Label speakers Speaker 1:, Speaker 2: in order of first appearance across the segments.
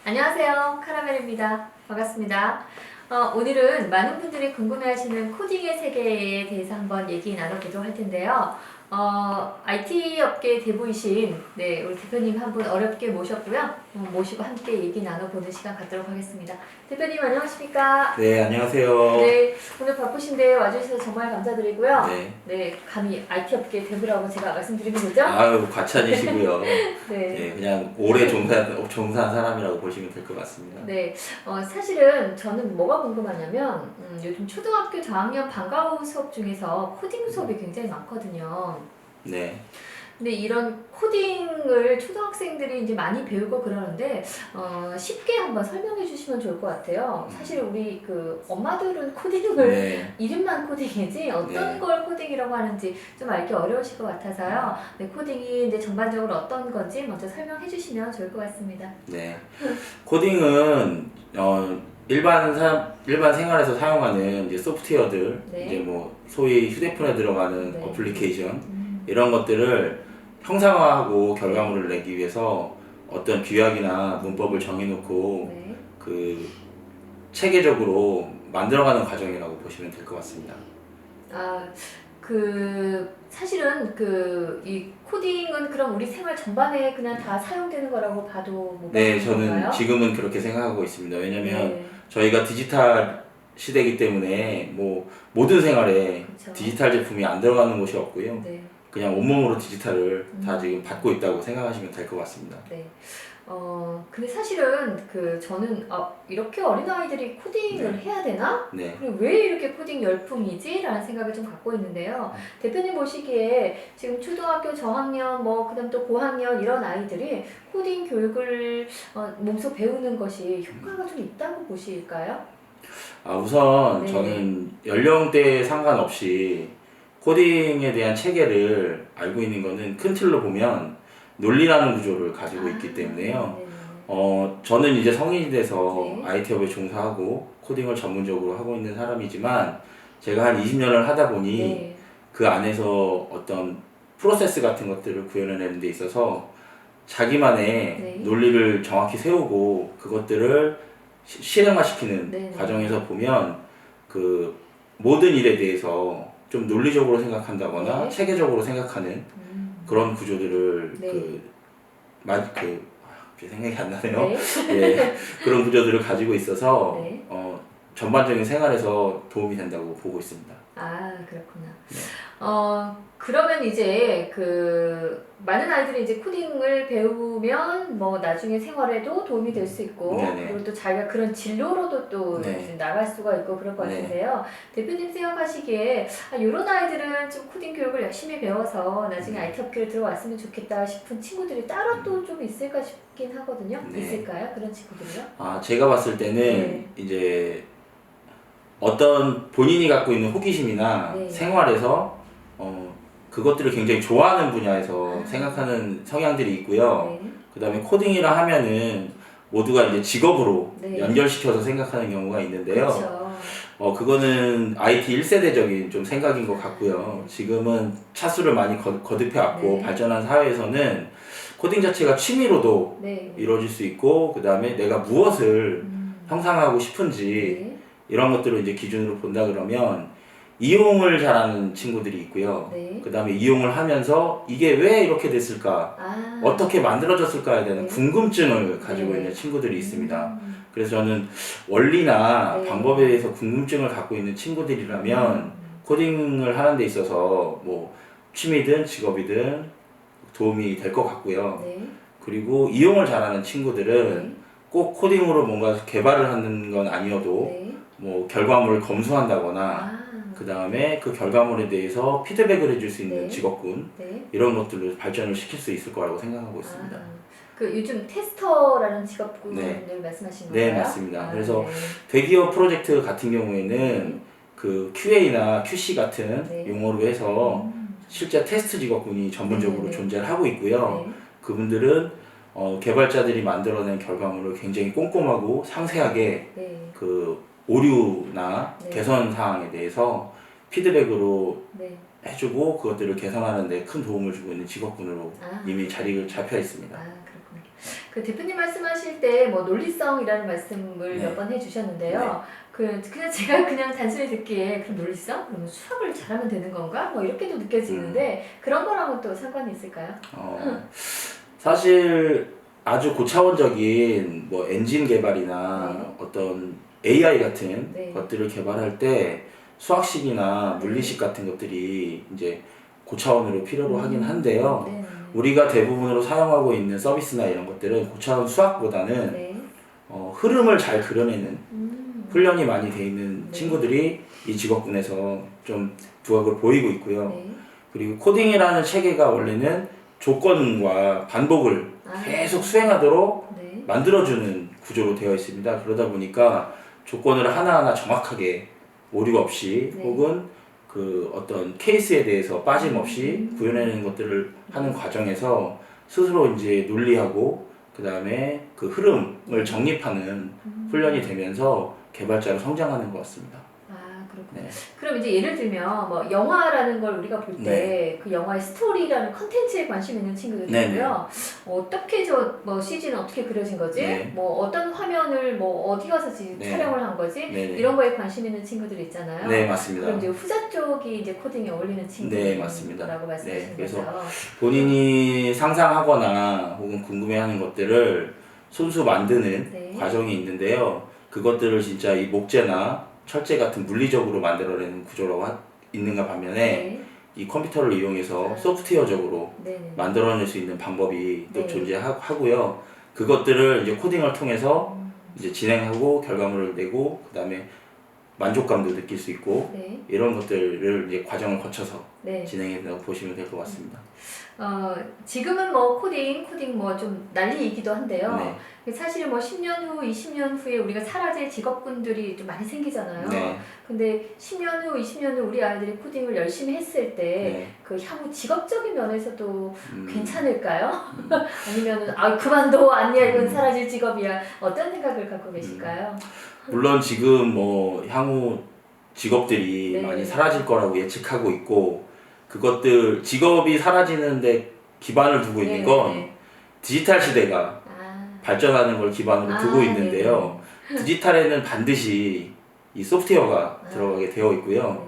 Speaker 1: 안녕하세요. 카라멜입니다. 반갑습니다. 오늘은 많은 분들이 궁금해하시는 코딩의 세계에 대해서 한번 얘기 나눠보도록 할 텐데요. IT 업계 대부이신 우리 대표님 한 분 어렵게 모셨고요. 모시고 함께 얘기 나눠보는 시간 갖도록 하겠습니다. 대표님 안녕하십니까?
Speaker 2: 네, 안녕하세요.
Speaker 1: 네, 오늘 바쁘신데 와주셔서 정말 감사드리고요.
Speaker 2: 네.
Speaker 1: 감히 IT 업계 대부라고 제가 말씀드리는 거죠?
Speaker 2: 아유, 과찬이시고요.
Speaker 1: 네.
Speaker 2: 그냥 오래 종사한 사람이라고 보시면 될 것 같습니다.
Speaker 1: 네, 사실은 저는 뭐가 궁금하냐면 요즘 초등학교 저학년 방과후 수업 중에서 코딩 수업이 굉장히 많거든요.
Speaker 2: 네.
Speaker 1: 근데 이런 코딩을 초등학생들이 이제 많이 배우고 그러는데 쉽게 한번 설명해 주시면 좋을 것 같아요. 사실 우리 그 엄마들은 코딩을 이름만 코딩이지 어떤 걸 코딩이라고 하는지 좀 알기 어려우실 것 같아서요. 네, 코딩이 이제 전반적으로 어떤 건지 먼저 설명해 주시면 좋을 것 같습니다.
Speaker 2: 네. 코딩은 일반 생활에서 사용하는 이제 소프트웨어들, 이제 뭐 소위 휴대폰에 들어가는 어플리케이션 이런 것들을 형상화하고 결과물을 내기 위해서 어떤 규약이나 문법을 정해놓고 그 체계적으로 만들어가는 과정이라고 보시면 될 것 같습니다.
Speaker 1: 사실은 이 코딩은 그럼 우리 생활 전반에 그냥 다 사용되는 거라고 봐도 뭐
Speaker 2: 네, 저는
Speaker 1: 건가요?
Speaker 2: 지금은 그렇게 생각하고 있습니다. 왜냐면 저희가 디지털 시대이기 때문에 뭐 모든 생활에
Speaker 1: 그쵸.
Speaker 2: 디지털 제품이 안 들어가는 곳이 없고요.
Speaker 1: 네.
Speaker 2: 그냥 온몸으로 디지털을 다 지금 받고 있다고 생각하시면 될 것 같습니다.
Speaker 1: 네. 근데 사실은 저는 이렇게 어린아이들이 코딩을 해야 되나?
Speaker 2: 네.
Speaker 1: 그리고 왜 이렇게 코딩 열풍이지? 라는 생각을 좀 갖고 있는데요. 대표님 보시기에 지금 초등학교 저학년, 그다음 또 고학년 이런 아이들이 코딩 교육을 몸소 배우는 것이 효과가 좀 있다고 보실까요?
Speaker 2: 우선 저는 연령대에 상관없이 코딩에 대한 체계를 알고 있는 거는 큰 틀로 보면 논리라는 구조를 가지고 있기 때문에요. 저는 이제 성인이 돼서 IT업에 종사하고 코딩을 전문적으로 하고 있는 사람이지만 제가 한 20년을 하다 보니 그 안에서 어떤 프로세스 같은 것들을 구현해내는 데 있어서 자기만의 논리를 정확히 세우고 그것들을 실행화시키는 과정에서 보면 그 모든 일에 대해서 좀 논리적으로 생각한다거나 체계적으로 생각하는 그런 구조들을 생각이 안 나네요. 그런 구조들을 가지고 있어서 전반적인 생활에서 도움이 된다고 보고 있습니다.
Speaker 1: 그렇구나. 그러면 이제 많은 아이들이 이제 코딩을 배우면 나중에 생활에도 도움이 될 수 있고 그리고 또 자기가 그런 진로로도 또 나갈 수가 있고 그럴 것 같은데요. 대표님 생각하시기에 이런 아이들은 좀 코딩 교육을 열심히 배워서 나중에 IT 업계로 들어왔으면 좋겠다 싶은 친구들이 따로 또 좀 있을까 싶긴 하거든요. 있을까요? 그런 친구들이요?
Speaker 2: 제가 봤을 때는 이제 어떤 본인이 갖고 있는 호기심이나 생활에서 그것들을 굉장히 좋아하는 분야에서 생각하는 성향들이 있고요. 그 다음에 코딩이라 하면은 모두가 이제 직업으로 연결시켜서 생각하는 경우가 있는데요. 그거는 IT 1세대적인 좀 생각인 것 같고요. 지금은 차수를 많이 거듭해 왔고 발전한 사회에서는 코딩 자체가 취미로도 이루어질 수 있고 그 다음에 내가 무엇을 형상하고 싶은지 이런 것들을 이제 기준으로 본다 그러면 이용을 잘하는 친구들이 있고요. 그 다음에 이용을 하면서 이게 왜 이렇게 됐을까? 어떻게 만들어졌을까에 대한 궁금증을 가지고 있는 친구들이 있습니다. 그래서 저는 원리나 방법에 대해서 궁금증을 갖고 있는 친구들이라면 코딩을 하는 데 있어서 뭐 취미든 직업이든 도움이 될 것 같고요. 그리고 이용을 잘하는 친구들은 꼭 코딩으로 뭔가 개발을 하는 건 아니어도 뭐 결과물을 검수한다거나 그 다음에 그 결과물에 대해서 피드백을 해줄 수 있는 직업군 이런 것들로 발전을 시킬 수 있을 거라고 생각하고 있습니다.
Speaker 1: 요즘 테스터라는 직업군을 말씀하시는 건가요?
Speaker 2: 네, 맞습니다. 그래서 대기업 프로젝트 같은 경우에는 그 QA나 QC 같은 용어로 해서 실제 테스트 직업군이 전문적으로 존재를 하고 있고요. 그분들은 개발자들이 만들어낸 결과물을 굉장히 꼼꼼하고 상세하게 그 오류나 개선 사항에 대해서 피드백으로 해주고 그것들을 개선하는 데 큰 도움을 주고 있는 직업군으로 이미 자리를 잡혀 있습니다.
Speaker 1: 그렇군요. 그 대표님 말씀하실 때 뭐 논리성이라는 말씀을
Speaker 2: 네.
Speaker 1: 몇 번 해주셨는데요. 그냥 제가 그냥 단순히 듣기에 그럼 논리성? 그러면 수학을 잘하면 되는 건가? 뭐 이렇게도 느껴지는데 그런 거랑은 또 상관이 있을까요?
Speaker 2: 사실 아주 고차원적인 뭐 엔진 개발이나 어떤 AI 같은 것들을 개발할 때 수학식이나 물리식 같은 것들이 이제 고차원으로 필요로 하긴 한데요. 우리가 대부분으로 사용하고 있는 서비스나 이런 것들은 고차원 수학보다는 흐름을 잘 그려내는 훈련이 많이 돼 있는 친구들이 이 직업군에서 좀 두각을 보이고 있고요. 그리고 코딩이라는 체계가 원래는 조건과 반복을 계속 수행하도록 만들어주는 구조로 되어 있습니다. 그러다 보니까 조건을 하나하나 정확하게 오류 없이 혹은 그 어떤 케이스에 대해서 빠짐없이 구현해내는 것들을 하는 과정에서 스스로 이제 논리하고 그 다음에 그 흐름을 정립하는 훈련이 되면서 개발자로 성장하는 것 같습니다.
Speaker 1: 그렇군요. 네. 그럼 이제 예를 들면 뭐 영화라는 걸 우리가 볼 때 그 영화의 스토리라는 컨텐츠에 관심 있는 친구들이 있고요. 어떻게 뭐 CG는 어떻게 그려진 거지? 뭐 어떤 화면을 뭐 어디 가서 촬영을 한 거지? 이런 거에 관심 있는 친구들이 있잖아요.
Speaker 2: 네, 맞습니다.
Speaker 1: 그럼 이제 후자 쪽이 이제 코딩에 어울리는 친구들이라고 말씀하시는
Speaker 2: 그래서
Speaker 1: 거죠.
Speaker 2: 본인이 상상하거나 혹은 궁금해하는 것들을 손수 만드는 과정이 있는데요. 그것들을 진짜 이 목재나 철제 같은 물리적으로 만들어내는 구조라고 있는가 반면에 이 컴퓨터를 이용해서 소프트웨어적으로 만들어낼 수 있는 방법이 또 존재하고요. 그것들을 이제 코딩을 통해서 이제 진행하고 결과물을 내고 그 다음에 만족감도 느낄 수 있고 이런 것들을 이제 과정을 거쳐서 진행해서 보시면 될 것 같습니다.
Speaker 1: 지금은 뭐 코딩 뭐 좀 난리이기도 한데요. 사실 뭐 10년 후, 20년 후에 우리가 사라질 직업군들이 좀 많이 생기잖아요. 근데 10년 후, 20년 후 우리 아이들이 코딩을 열심히 했을 때 그 향후 직업적인 면에서도 괜찮을까요? 아니면은 그만둬 아니야 이건 사라질 직업이야 어떤 생각을 갖고 계실까요?
Speaker 2: 물론 지금 뭐 향후 직업들이 많이 사라질 거라고 예측하고 있고 그것들 직업이 사라지는데 기반을 두고 있는 건 디지털 시대가 발전하는 걸 기반으로 두고 있는데요. 디지털에는 반드시 이 소프트웨어가 들어가게 되어 있고요.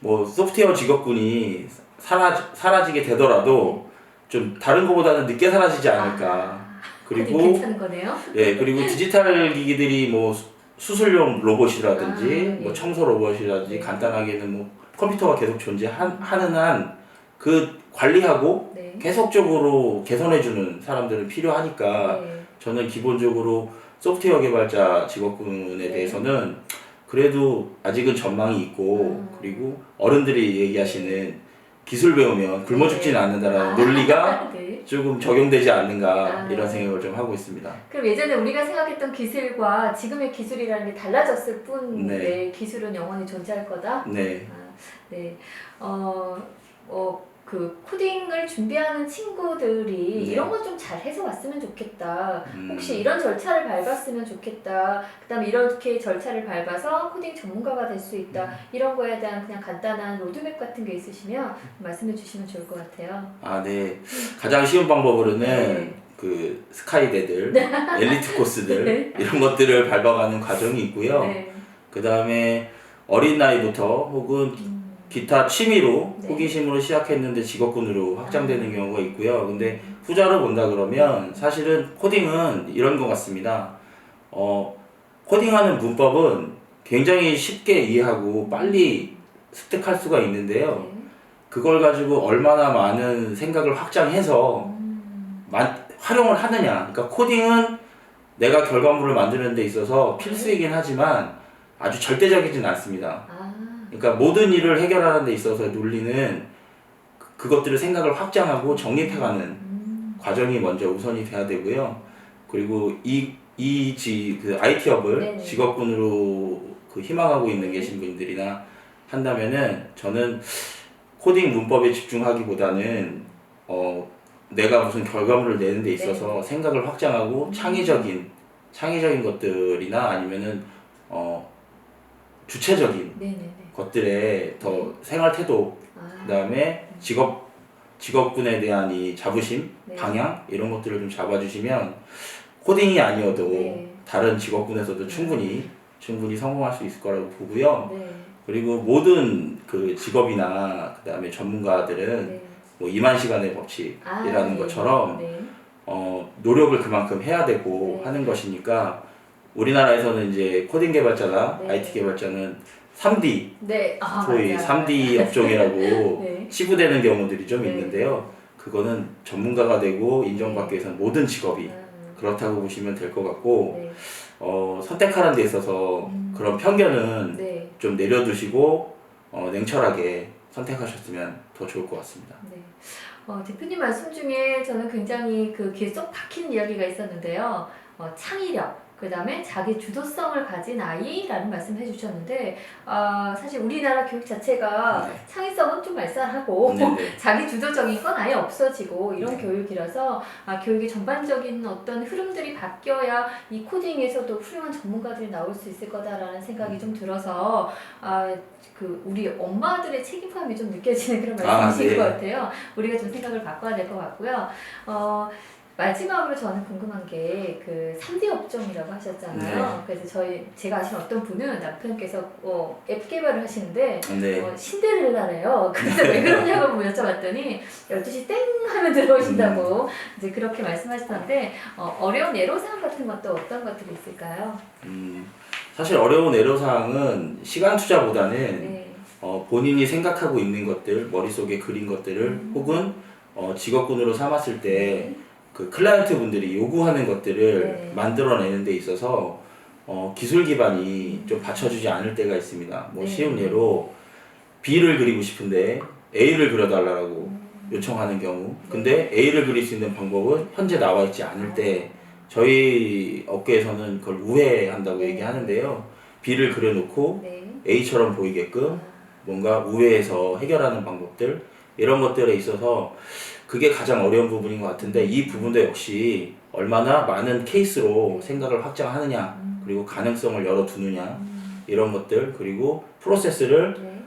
Speaker 2: 뭐 소프트웨어 직업군이 사라지게 되더라도 좀 다른 것보다는 늦게 사라지지 않을까. 그리고
Speaker 1: 괜찮은 거네요.
Speaker 2: 그리고 디지털 기기들이 뭐 수술용 로봇이라든지 뭐 청소 로봇이라든지 간단하게는 뭐 컴퓨터가 계속 존재하는 한 그 관리하고 계속적으로 개선해주는 사람들은 필요하니까 저는 기본적으로 소프트웨어 개발자 직업군에 대해서는 그래도 아직은 전망이 있고 그리고 어른들이 얘기하시는 기술 배우면 굶어 죽지는 않는다라는 논리가 조금 적용되지 않는가 이런 생각을 좀 하고 있습니다.
Speaker 1: 그럼 예전에 우리가 생각했던 기술과 지금의 기술이라는 게 달라졌을 뿐 기술은 영원히 존재할 거다? 그 코딩을 준비하는 친구들이 이런 거 좀 잘 해서 왔으면 좋겠다. 혹시 이런 절차를 밟았으면 좋겠다. 그 다음에 이렇게 절차를 밟아서 코딩 전문가가 될 수 있다. 이런 거에 대한 그냥 간단한 로드맵 같은 게 있으시면 말씀해 주시면 좋을 것 같아요.
Speaker 2: 가장 쉬운 방법으로는 그 스카이대들, 엘리트 코스들 이런 것들을 밟아가는 과정이 있고요. 그 다음에 어린 나이부터 혹은 기타 취미로 호기심으로 시작했는데 직업군으로 확장되는 경우가 있고요. 근데 후자로 본다 그러면 사실은 코딩은 이런 것 같습니다. 코딩하는 문법은 굉장히 쉽게 이해하고 빨리 습득할 수가 있는데요. 그걸 가지고 얼마나 많은 생각을 확장해서 활용을 하느냐. 그러니까 코딩은 내가 결과물을 만드는 데 있어서 필수이긴 하지만 아주 절대적이진 않습니다. 그러니까 모든 일을 해결하는 데 있어서 논리는 그것들을 생각을 확장하고 정립해가는 과정이 먼저 우선이 돼야 되고요. 그리고 그 IT업을 직업군으로 그 희망하고 계신 분들이나 한다면은 저는 코딩 문법에 집중하기보다는 내가 무슨 결과물을 내는 데 있어서 생각을 확장하고 창의적인 것들이나 아니면은 주체적인 것들에 더 생활 태도, 그 다음에 직업 직업군에 대한 이 자부심,
Speaker 1: 네.
Speaker 2: 방향 이런 것들을 좀 잡아주시면 코딩이 아니어도
Speaker 1: 네.
Speaker 2: 다른 직업군에서도 충분히 성공할 수 있을 거라고 보고요.
Speaker 1: 네.
Speaker 2: 그리고 모든 그 직업이나 그다음에 전문가들은
Speaker 1: 네.
Speaker 2: 뭐 2만 시간의 법칙이라는
Speaker 1: 네.
Speaker 2: 것처럼
Speaker 1: 네.
Speaker 2: 노력을 그만큼 해야 되고
Speaker 1: 네.
Speaker 2: 하는 것이니까 우리나라에서는 이제 코딩 개발자나
Speaker 1: 네.
Speaker 2: IT 개발자는 3D,
Speaker 1: 네.
Speaker 2: 소위
Speaker 1: 맞아요.
Speaker 2: 3D 업종이라고
Speaker 1: 네.
Speaker 2: 치부되는 경우들이 좀
Speaker 1: 네.
Speaker 2: 있는데요. 그거는 전문가가 되고 인정받기
Speaker 1: 네.
Speaker 2: 위해서는 모든 직업이 그렇다고 보시면 될 것 같고
Speaker 1: 네.
Speaker 2: 선택하는 데 있어서 그런 편견은
Speaker 1: 네.
Speaker 2: 좀 내려두시고 냉철하게 선택하셨으면 더 좋을 것 같습니다.
Speaker 1: 네. 대표님 말씀 중에 저는 굉장히 그 귀에 쏙 박히는 이야기가 있었는데요. 창의력, 그 다음에 자기 주도성을 가진 아이라는 말씀 해주셨는데, 사실 우리나라 교육 자체가
Speaker 2: 네.
Speaker 1: 창의성은 좀 알싸하고,
Speaker 2: 네네.
Speaker 1: 자기 주도적인 건 아예 없어지고, 이런
Speaker 2: 네.
Speaker 1: 교육이라서, 교육의 전반적인 어떤 흐름들이 바뀌어야 이 코딩에서도 훌륭한 전문가들이 나올 수 있을 거다라는 생각이 좀 들어서, 우리 엄마들의 책임감이 좀 느껴지는 그런 말씀이신
Speaker 2: 네.
Speaker 1: 것 같아요. 우리가 좀 생각을 바꿔야 될 것 같고요. 마지막으로 저는 궁금한 게 그 3D 업종이라고 하셨잖아요.
Speaker 2: 네.
Speaker 1: 그래서 제가 아시는 어떤 분은 남편께서 앱 개발을 하시는데
Speaker 2: 네.
Speaker 1: 신데렐라래요. 그래서 왜 그러냐고 여쭤봤더니 12시 땡 하면 들어오신다고 이제 그렇게 말씀하시던데 어려운 애로사항 같은 것도 어떤 것들이 있을까요?
Speaker 2: 사실 어려운 애로사항은 시간 투자보다는
Speaker 1: 네.
Speaker 2: 본인이 생각하고 있는 것들, 머릿속에 그린 것들을 혹은 직업군으로 삼았을 때 그 클라이언트 분들이 요구하는 것들을
Speaker 1: 네.
Speaker 2: 만들어내는 데 있어서 기술 기반이 좀 받쳐주지 않을 때가 있습니다. 뭐
Speaker 1: 네.
Speaker 2: 쉬운 예로 B를 그리고 싶은데 A를 그려달라고 요청하는 경우, 근데 A를 그릴 수 있는 방법은 현재 나와 있지 않을 때 저희 업계에서는 그걸 우회한다고
Speaker 1: 네.
Speaker 2: 얘기하는데요. B를 그려놓고
Speaker 1: 네.
Speaker 2: A처럼 보이게끔 뭔가 우회해서 해결하는 방법들 이런 것들에 있어서 그게 가장 어려운 부분인 것 같은데 이 부분도 역시 얼마나 많은 케이스로 생각을 확장하느냐 그리고 가능성을 열어두느냐 이런 것들 그리고 프로세스를
Speaker 1: 네.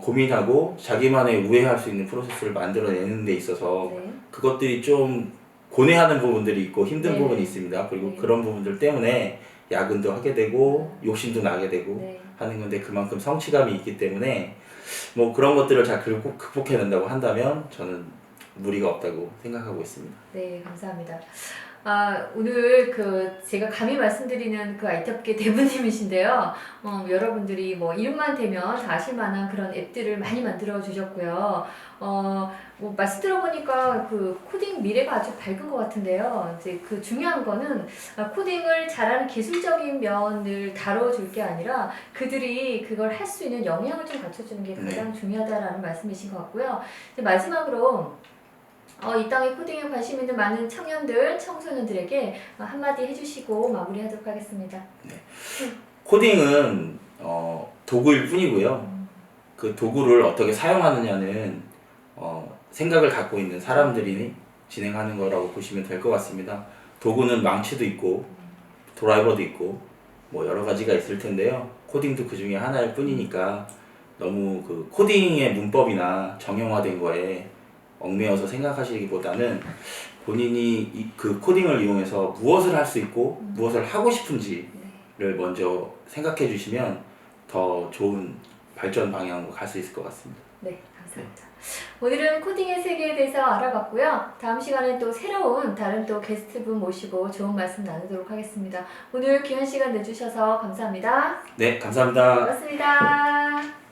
Speaker 2: 고민하고 자기만의 우회할 수 있는 프로세스를 만들어내는 데 있어서
Speaker 1: 네.
Speaker 2: 그것들이 좀 고뇌하는 부분들이 있고 힘든
Speaker 1: 네.
Speaker 2: 부분이 있습니다. 그리고
Speaker 1: 네.
Speaker 2: 그런 부분들 때문에 야근도 하게 되고 욕심도 나게 되고
Speaker 1: 네.
Speaker 2: 하는 건데 그만큼 성취감이 있기 때문에 뭐 그런 것들을 잘 극복해낸다고 한다면 저는 무리가 없다고 생각하고 있습니다.
Speaker 1: 네, 감사합니다. 오늘 제가 감히 말씀드리는 그 IT 업계 대부님이신데요. 여러분들이 뭐 이름만 대면 다 아실 만한 그런 앱들을 많이 만들어 주셨고요. 뭐 말씀 들어보니까 그 코딩 미래가 아주 밝은 것 같은데요. 이제 그 중요한 거는 코딩을 잘하는 기술적인 면을 다뤄줄 게 아니라 그들이 그걸 할 수 있는 역량을 좀 갖춰주는 게 가장 중요하다라는 말씀이신 것 같고요. 이제 마지막으로 이 땅에 코딩에 관심 있는 많은 청년들, 청소년들에게 한마디 해주시고 마무리하도록 하겠습니다.
Speaker 2: 네. 코딩은 도구일 뿐이고요. 그 도구를 어떻게 사용하느냐는 생각을 갖고 있는 사람들이 진행하는 거라고 보시면 될 것 같습니다. 도구는 망치도 있고 드라이버도 있고 뭐 여러 가지가 있을 텐데요. 코딩도 그 중에 하나일 뿐이니까 너무 그 코딩의 문법이나 정형화된 거에 얽매여서 생각하시기보다는 본인이 그 코딩을 이용해서 무엇을 할 수 있고 무엇을 하고 싶은지를 먼저 생각해 주시면 더 좋은 발전 방향으로 갈 수 있을 것 같습니다.
Speaker 1: 네, 감사합니다. 오늘은 코딩의 세계에 대해서 알아봤고요. 다음 시간에 또 새로운 다른 또 게스트분 모시고 좋은 말씀 나누도록 하겠습니다. 오늘 귀한 시간 내주셔서 감사합니다.
Speaker 2: 네, 감사합니다.
Speaker 1: 고맙습니다.